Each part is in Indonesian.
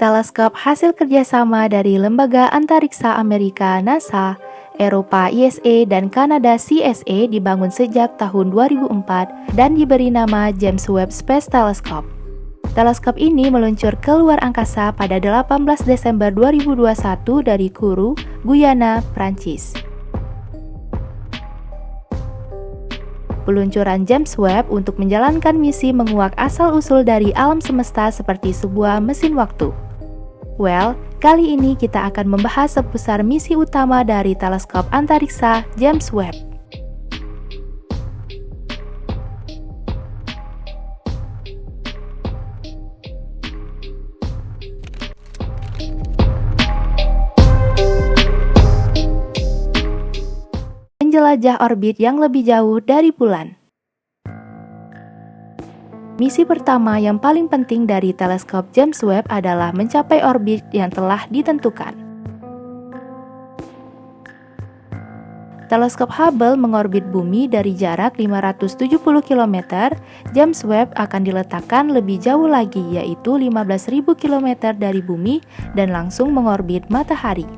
Teleskop hasil kerjasama dari Lembaga Antariksa Amerika NASA, Eropa ESA, dan Kanada CSA dibangun sejak tahun 2004 dan diberi nama James Webb Space Telescope. Teleskop ini meluncur ke luar angkasa pada 18 Desember 2021 dari Kourou, Guyana, Prancis. Peluncuran James Webb untuk menjalankan misi menguak asal-usul dari alam semesta seperti sebuah mesin waktu. Well, kali ini kita akan membahas seputar misi utama dari teleskop antariksa James Webb. Menjelajah orbit yang lebih jauh dari bulan. Misi pertama yang paling penting dari teleskop James Webb adalah mencapai orbit yang telah ditentukan. Teleskop Hubble mengorbit bumi dari jarak 570 km, James Webb akan diletakkan lebih jauh lagi, yaitu 15.000 km dari bumi dan langsung mengorbit matahari.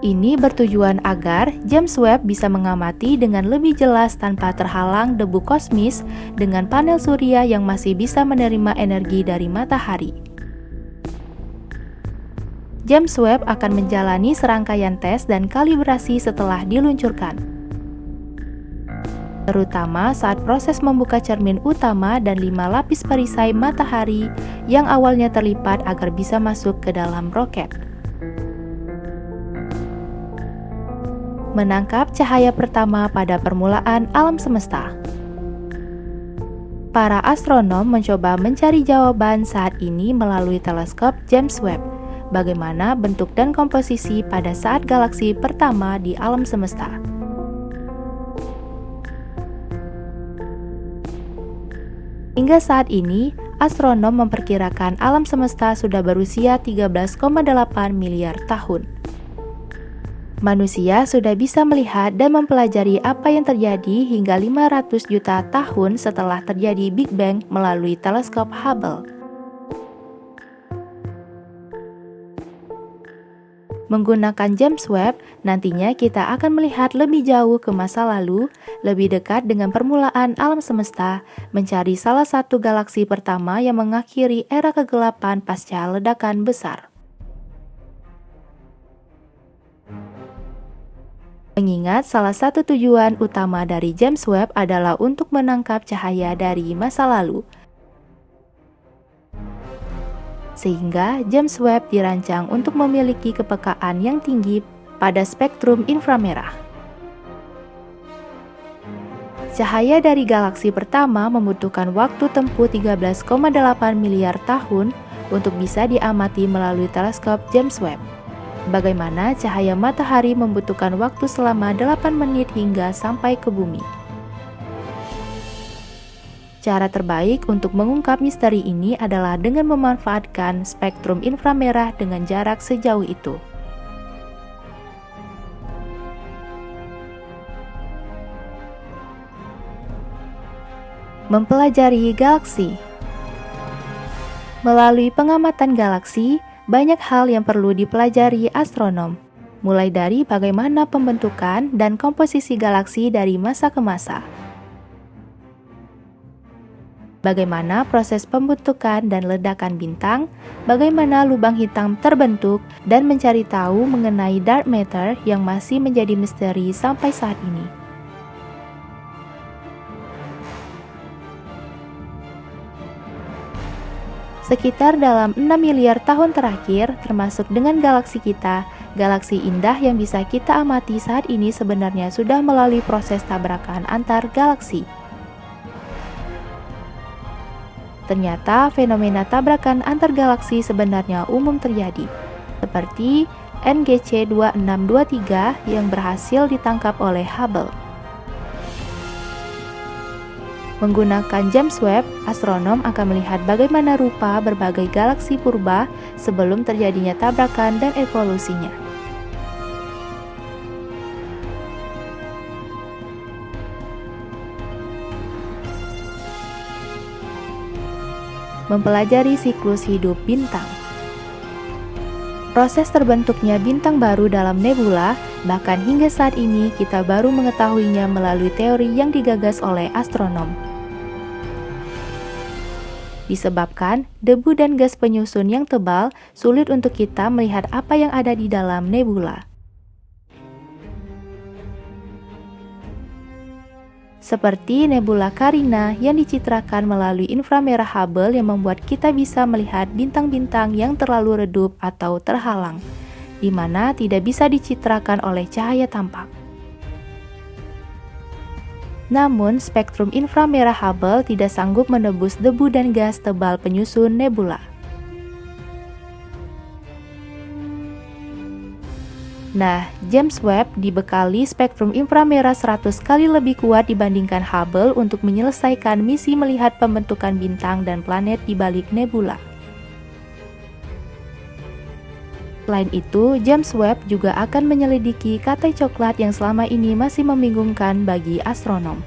Ini bertujuan agar James Webb bisa mengamati dengan lebih jelas tanpa terhalang debu kosmis dengan panel surya yang masih bisa menerima energi dari matahari. James Webb akan menjalani serangkaian tes dan kalibrasi setelah diluncurkan, terutama saat proses membuka cermin utama dan 5 lapis perisai matahari yang awalnya terlipat agar bisa masuk ke dalam roket. Menangkap cahaya pertama pada permulaan alam semesta. Para astronom mencoba mencari jawaban saat ini melalui teleskop James Webb. Bagaimana bentuk dan komposisi pada saat galaksi pertama di alam semesta. Hingga saat ini, astronom memperkirakan alam semesta sudah berusia 13,8 miliar tahun. Manusia sudah bisa melihat dan mempelajari apa yang terjadi hingga 500 juta tahun setelah terjadi Big Bang melalui teleskop Hubble. Menggunakan James Webb, nantinya kita akan melihat lebih jauh ke masa lalu, lebih dekat dengan permulaan alam semesta, mencari salah satu galaksi pertama yang mengakhiri era kegelapan pasca ledakan besar. Mengingat salah satu tujuan utama dari James Webb adalah untuk menangkap cahaya dari masa lalu. Sehingga James Webb dirancang untuk memiliki kepekaan yang tinggi pada spektrum inframerah. Cahaya dari galaksi pertama membutuhkan waktu tempuh 13,8 miliar tahun untuk bisa diamati melalui teleskop James Webb. Bagaimana cahaya matahari membutuhkan waktu selama 8 menit hingga sampai ke bumi. Cara terbaik untuk mengungkap misteri ini adalah dengan memanfaatkan spektrum inframerah dengan jarak sejauh itu. Mempelajari galaksi. Melalui pengamatan galaksi, banyak hal yang perlu dipelajari astronom, mulai dari bagaimana pembentukan dan komposisi galaksi dari masa ke masa. Bagaimana proses pembentukan dan ledakan bintang, bagaimana lubang hitam terbentuk, dan mencari tahu mengenai dark matter yang masih menjadi misteri sampai saat ini. Sekitar dalam 6 miliar tahun terakhir, termasuk dengan galaksi kita, galaksi indah yang bisa kita amati saat ini sebenarnya sudah melalui proses tabrakan antar galaksi. Ternyata fenomena tabrakan antar galaksi sebenarnya umum terjadi, seperti NGC 2623 yang berhasil ditangkap oleh Hubble. Menggunakan James Webb, astronom akan melihat bagaimana rupa berbagai galaksi purba sebelum terjadinya tabrakan dan evolusinya. mempelajari siklus hidup bintang. Proses terbentuknya bintang baru dalam nebula, bahkan hingga saat ini kita baru mengetahuinya melalui teori yang digagas oleh astronom. Disebabkan debu dan gas penyusun yang tebal, sulit untuk kita melihat apa yang ada di dalam nebula. Seperti nebula Carina yang dicitrakan melalui inframerah Hubble yang membuat kita bisa melihat bintang-bintang yang terlalu redup atau terhalang, di mana tidak bisa dicitrakan oleh cahaya tampak. Namun, spektrum inframerah Hubble tidak sanggup menebus debu dan gas tebal penyusun nebula. Nah, James Webb dibekali spektrum inframerah 100 kali lebih kuat dibandingkan Hubble untuk menyelesaikan misi melihat pembentukan bintang dan planet di balik nebula. Selain itu, James Webb juga akan menyelidiki katai coklat yang selama ini masih membingungkan bagi astronom.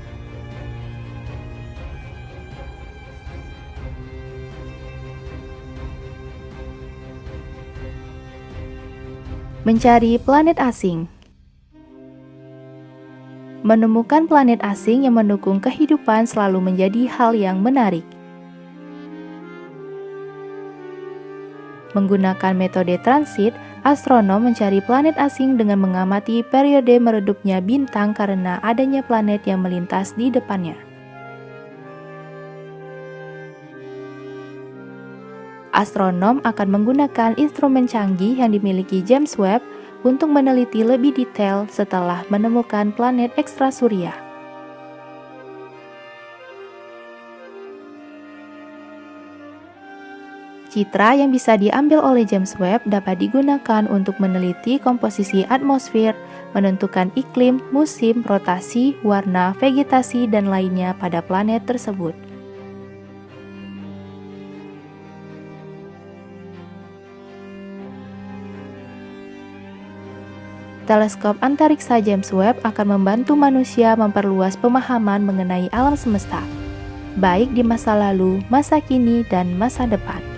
Mencari planet asing. Menemukan planet asing yang mendukung kehidupan selalu menjadi hal yang menarik. Menggunakan metode transit, astronom mencari planet asing dengan mengamati periode meredupnya bintang karena adanya planet yang melintas di depannya. Astronom akan menggunakan instrumen canggih yang dimiliki James Webb untuk meneliti lebih detail setelah menemukan planet ekstrasurya. Citra yang bisa diambil oleh James Webb dapat digunakan untuk meneliti komposisi atmosfer, menentukan iklim, musim, rotasi, warna, vegetasi, dan lainnya pada planet tersebut. Teleskop antariksa James Webb akan membantu manusia memperluas pemahaman mengenai alam semesta, baik di masa lalu, masa kini, dan masa depan.